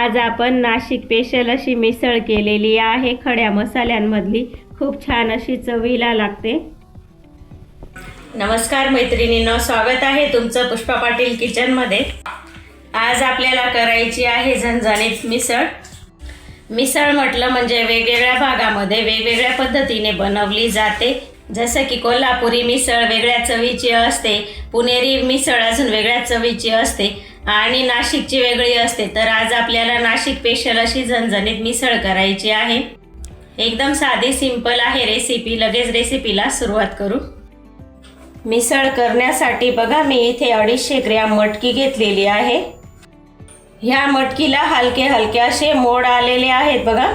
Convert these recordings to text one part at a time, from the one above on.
आज आपण नाशिक स्पेशल अशी मिसळ केलेली आहे खड्या मसाल्यांमधली। खूप छान अशी चवीला लागते। नमस्कार मैत्रिणींनो, स्वागत आहे तुमचं पुष्पा पाटील किचन मध्ये। आज आपल्याला करायची आहे झणझणीत मिसळ। मिसळ म्हटलं म्हणजे वेगवेगळ्या भागामध्ये वेगवेगळ्या पद्धतीने बनवली जाते। जसं की कोल्हापुरी मिसळ वेगळ्या चवीची असते, पुणेरी मिसळ अजून वेगळ्या चवीची असते आणि नाशिकची वेगळी असते। तर आज आपल्याला नाशिक स्पेशल अशी झणझणीत मिसळ करायची आहे। एकदम साधी सिंपल आहे रेसिपी। लगेच रेसिपीला सुरुवात करू। मिसळ करण्यासाठी बघा मी इथे 250 ग्रॅम मटकी घेतलेली आहे। ह्या मटकीला हलके हलके असे मोड आलेले आहेत बघा।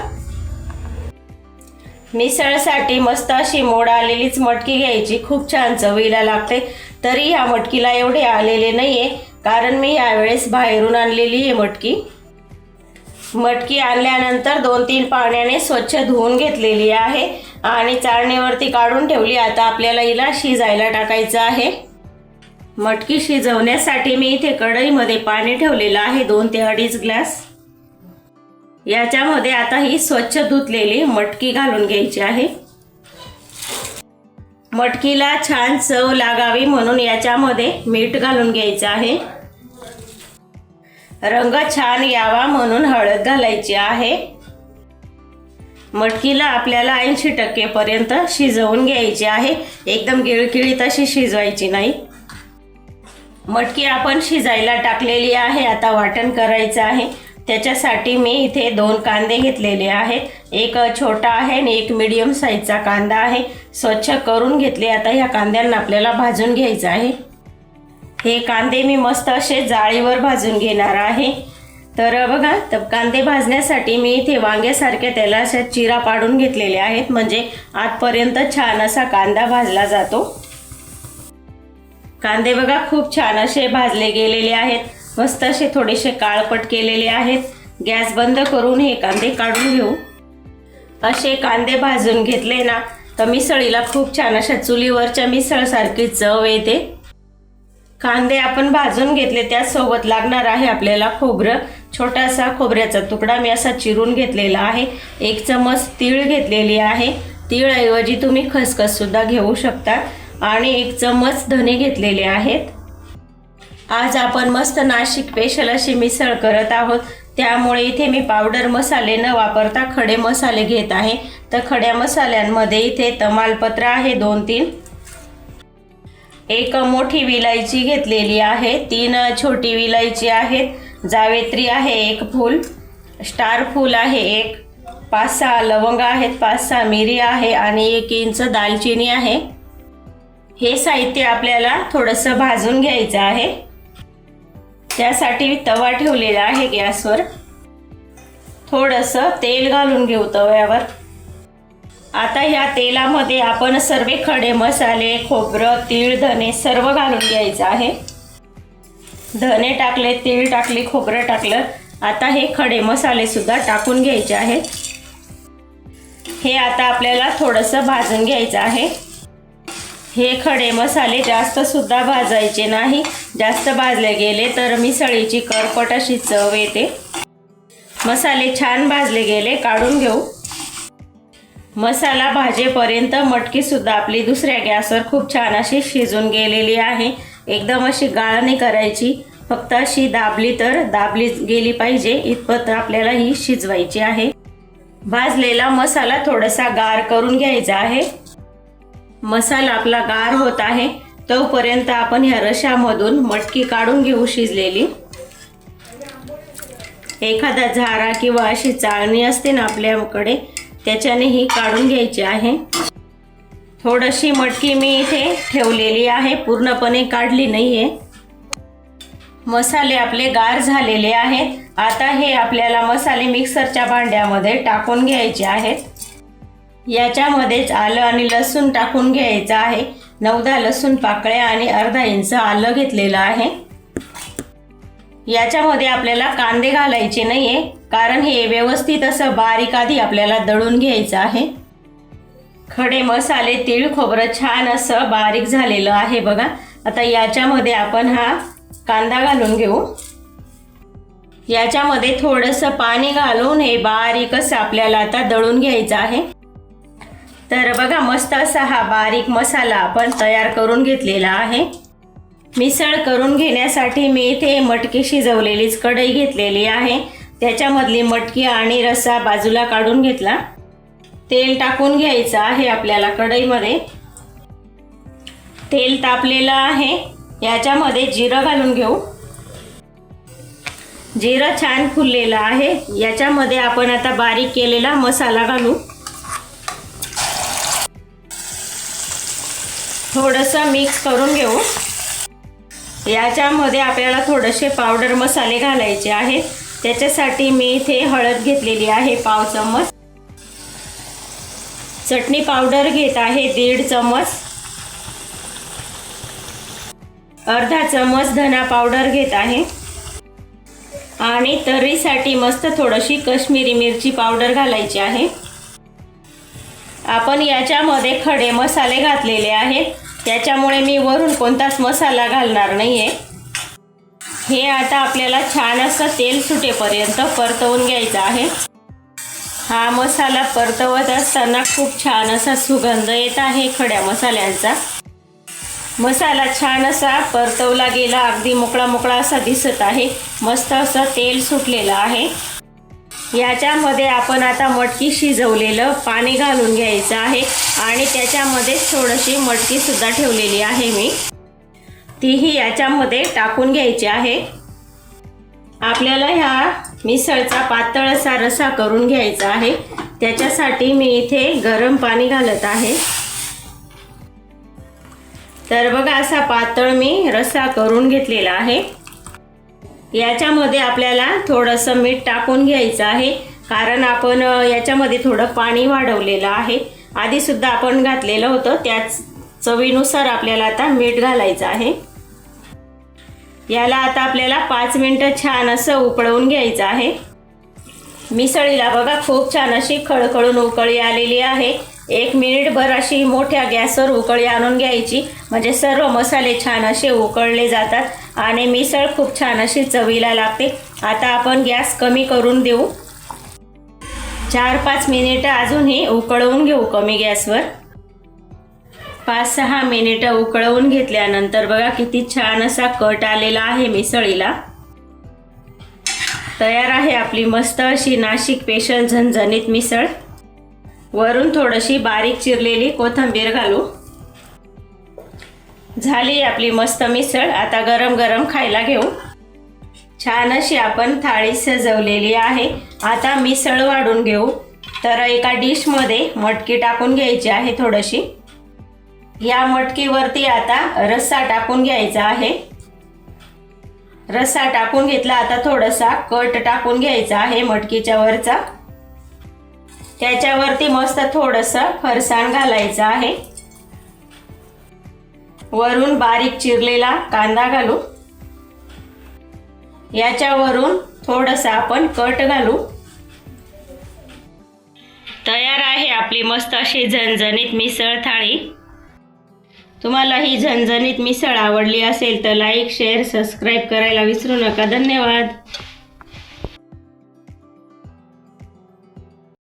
मिसळसाठी मस्त अशी मोड आलेलीच मटकी घ्यायची, खूप छान चवीला लागते। तरी ह्या मटकीला एवढे आलेले नाहीये, कारण मी यावेळेस बाहेरून आणलेली आहे मटकी। मटकी आणल्यानंतर 2-3 पाण्याने स्वच्छ धुवून घेतलेली आहे आणि चाळणीवरती काढून ठेवली। आता आपल्याला हिला शिजायला टाकायचं आहे। मटकी शिजवण्यासाठी मी इथे कढईमध्ये पाणी ठेवलेलं आहे 2 ते 2.5 ग्लास। याच्यामध्ये आता ही स्वच्छ धुतलेली मटकी घालून घ्यायची आहे। मटकीला छान चव लागावी म्हणून याच्यामध्ये मीठ घालून घ्यायचं आहे। रंग छान यावा म्हणून हळद घालायची आहे। मटकीला आपल्याला 80% पर्यंत शिजवून घ्यायची आहे, एकदम गिळगिळीत अशी शिजवायची नाही। मटकी आपण शिजायला टाकलेली आहे। आता वाटण करायचं आहे। त्याच्यासाठी मी इथे 2 कांदे घेतलेले आहेत। एक छोटा आहे आणि एक मीडियम साईजचा कांदा आहे। स्वच्छ करून घेतले। आता ह्या कांद्यांना आपल्याला भाजून घ्यायचं आहे। हे कांदे मी मस्त असे जाळीवर भाजून घेणार आहे। तर बघा, तर कांदे भाजण्यासाठी मी इथे वांग्यासारख्या त्याला अशा चिरा पाडून घेतलेले आहेत, म्हणजे आतपर्यंत छान असा कांदा भाजला जातो। कांदे बघा खूप छान असे भाजले गेलेले आहेत, मस्त असे थोडेसे काळपट केलेले आहेत। गॅस बंद करून हे कांदे काढून घेऊ। असे कांदे भाजून घेतले ना तर मिसळीला खूप छान अशा चुलीवरच्या मिसळसारखी चव येते। कांदे आपण भाजून घेतले, त्यासोबत लागणार आहे आपल्याला खोबरं। छोटासा खोबऱ्याचा तुकडा मी असा चिरून घेतलेला आहे। 1 चमच तीळ घेतलेली आहे। तीळऐवजी तुम्ही खसखस सुद्धा घेऊ शकता। आणि 1 चमच धने घेतलेले आहेत। आज आपण मस्त नाशिक स्पेशल अशी मिसळ करत आहोत, त्यामुळे इथे मी पावडर मसाले न वापरता खडे मसाले घेत आहे। तर खड्या मसाल्यांमध्ये इथे तमालपत्र आहे 2-3, एक मोठी विलायची घेतलेली आहे, 3 छोटी विलायची आहेत, जावेत्री आहे 1 फूल, स्टार फूल आहे 1, 5-6 लवंग आहेत, 5-6 मिरी आहे आणि 1 इंच दालचिनी आहे। हे साहित्य आपल्याला थोडंसं भाजून घ्यायचं आहे। त्यासाठी तवा ठेवलेला आहे गॅसवर। थोडंसं तेल घालून घेऊ तव्यावर। आता ह्या तेलामध्ये आपण सर्व खडे मसाले, खोबरं, तीळ, धने सर्व घालून घ्यायचं आहे। धने टाकले, तीळ टाकले, खोबरं टाकलं। आता हे खडे मसाले सुद्धा टाकून घ्यायचे आहेत। हे आता आपल्याला थोडंसं भाजून घ्यायचं आहे। हे खडे मसाले जास्त सुद्धा भाजायचे नाही, जास्त भाजले गेले तर मिसळीची करपट अशी चव येते। मसाले छान भाजले गेले, काढून घेऊ। मसाला भाजेपर्यंत मटकी सुद्धा आपली दुसऱ्या गॅसवर खूप छान अशी शिजून गेलेली आहे। एकदम अशी गाळ नाही करायची, फक्त अशी दाबली तर दाबली गेली पाहिजे इतपत आपल्याला ही शिजवायची आहे। भाजलेला मसाला थोडासा गार करून घ्यायचा आहे। मसाला आपला गार होत आहे तोपर्यंत आपण ह्या रशामधून मटकी काढून घेऊ शिजलेली। एखादा झारा किंवा अशी चाळणी असते ना आपल्याकडे, त्याच्याने ही काढून घ्यायची आहे। थोडीशी मटकी मी इथे ठेवलेली आहे, पूर्णपणे काढली नाहीये। मसाले आपले गार झालेले आहेत। आता हे आपल्याला मसाले मिक्सरच्या भांड्यामध्ये टाकून घ्यायचे आहेत। याच्यामध्येच आलं आणि लसूण टाकून घ्यायचं आहे। 9-10 लसूण पाकळ्या आणि अर्धा इंच आलं घेतलेलं आहे। याच्यामध्ये आपल्याला कांदे घालायचे नाहीये, कारण हे व्यवस्थित असं बारीक आधी आपल्याला दळून घ्यायचं आहे। खडे मसाले, तीळ, खोबरं छान असं बारीक झालेलं आहे बघा। आता याच्यामध्ये आपण हा कांदा घालून घेऊ। याच्यामध्ये थोडंसं पाणी घालून हे बारीक असं आपल्याला आता दळून घ्यायचं आहे। तर बघा मस्त असा हा बारीक मसाला आपण तयार करून घेतलेला आहे। मिसळ करून घेण्यासाठी मी इथे मटकी शिजवलेलीच कढई घेतलेली आहे। त्याच्यामधली मटकी आणि रस्सा बाजूला काढून घेतला। तेल टाकून घ्यायचं आहे आपल्याला कढईमध्ये। तेल तापलेलं आहे, याच्यामध्ये जिरं घालून घेऊ। जिरं छान फुललेलं आहे, याच्यामध्ये आपण आता बारीक केलेला मसाला घालू। थोडंसं मिक्स करून घेऊ। याच्यामध्ये आपल्याला थोडेसे पावडर मसाले घालायचे आहेत। त्याच्यासाठी मी इथे हळद घेतलेली आहे 1/2 चम्मच, चटणी पावडर घेत आहे 1.5 चम्मच, अर्धा चम्मच धना पावडर घेत आहे आणि तर्रीसाठी मस्त थोडीशी काश्मीरी मिरची पावडर घालायची आहे। आपण याच्यामध्ये खडे मसाले घातलेले आहेत, त्याच्यामुळे मी वरून कोणताच मसाला घालणार नाहीये। हे आता आपल्याला छान असं तेल सुटेपर्यंत परतवून घ्यायचं आहे। हा मसाला परतवत असताना खूप छान असा सुगंध येत आहे खड्या मसाल्यांचा। मसाला छान असा परतवला गेला, अगदी मोकळा मोकळा असा दिसत आहे, मस्त असं तेल सुटलेलं आहे। याच्यामध्ये आपण आता मटकी शिजवलेलं पाणी घालून घ्यायचं आहे आणि त्याच्यामध्ये थोडीशी मटकी सुद्धा ठेवलेली आहे मी, तीही याच्यामध्ये टाकून घ्यायची आहे। आपल्याला ह्या मिसळचा पातळ असा रस्सा करून घ्यायचा आहे, त्याच्यासाठी मी इथे गरम पाणी घालत आहे। तर बघा असा पातळ मी रस्सा करून घेतलेला आहे। याच्यामध्ये आपल्याला थोडंसं मीठ टाकून घ्यायचं आहे, कारण आपण याच्यामध्ये थोडं पाणी वाढवलेलं आहे, आधी सुद्धा आपण घातलेलं होतं, त्याच चवीनुसार आपल्याला आता मीठ घालायचं आहे। याला आता आपल्याला 5 मिनिटं छान असं उकळवून घ्यायचं आहे। मिसळीला बघा खूप छान अशी खळखळून उकळी आलेली आहे। 1 मिनिटभर अशी मोठ्या गॅसवर उकळी आणून घ्यायची, म्हणजे सर्व मसाले छान असे उकळले जातात आणि मिसळ खूप छान अशी चवीला लागते। आता आपण गॅस कमी करून देऊ, 4-5 मिनिटं अजूनही उकळवून घेऊ कमी गॅसवर। 5-6 मिनिटं उकळवून घेतल्यानंतर बघा किती छान असा कट आलेला आहे मिसळीला। तयार आहे आपली मस्त अशी नाशिक स्पेशल झणझणीत मिसळ। वरून थोडीशी बारीक चिरलेली कोथिंबीर घालू। झाली आपली मस्त मिसळ, आता गरम गरम खायला घेऊ। छान अशी आपण थाळी सजवलेली आहे। आता मिसळ वाढून घेऊ। तर एका डिशमध्ये मटकी टाकून घ्यायची आहे थोडीशी। या मटकीवरती आता रस्सा टाकून घ्यायचा आहे। रस्सा टाकून घेतला, आता थोडासा कट टाकून घ्यायचा आहे मटकीच्या वरचा। त्याच्यावरती मस्त थोडंसं फरसाण घालायचं आहे। वरून बारीक चिरलेला कांदा घालू। याच्यावरून थोडंसं आपण कट घालू। तयार आहे आपली मस्त अशी झणझणीत मिसळ थाळी। तुम्हाला ही झणझणीत मिसळ आवडली असेल तर लाईक, शेअर, सबस्क्राईब करायला विसरू नका। धन्यवाद।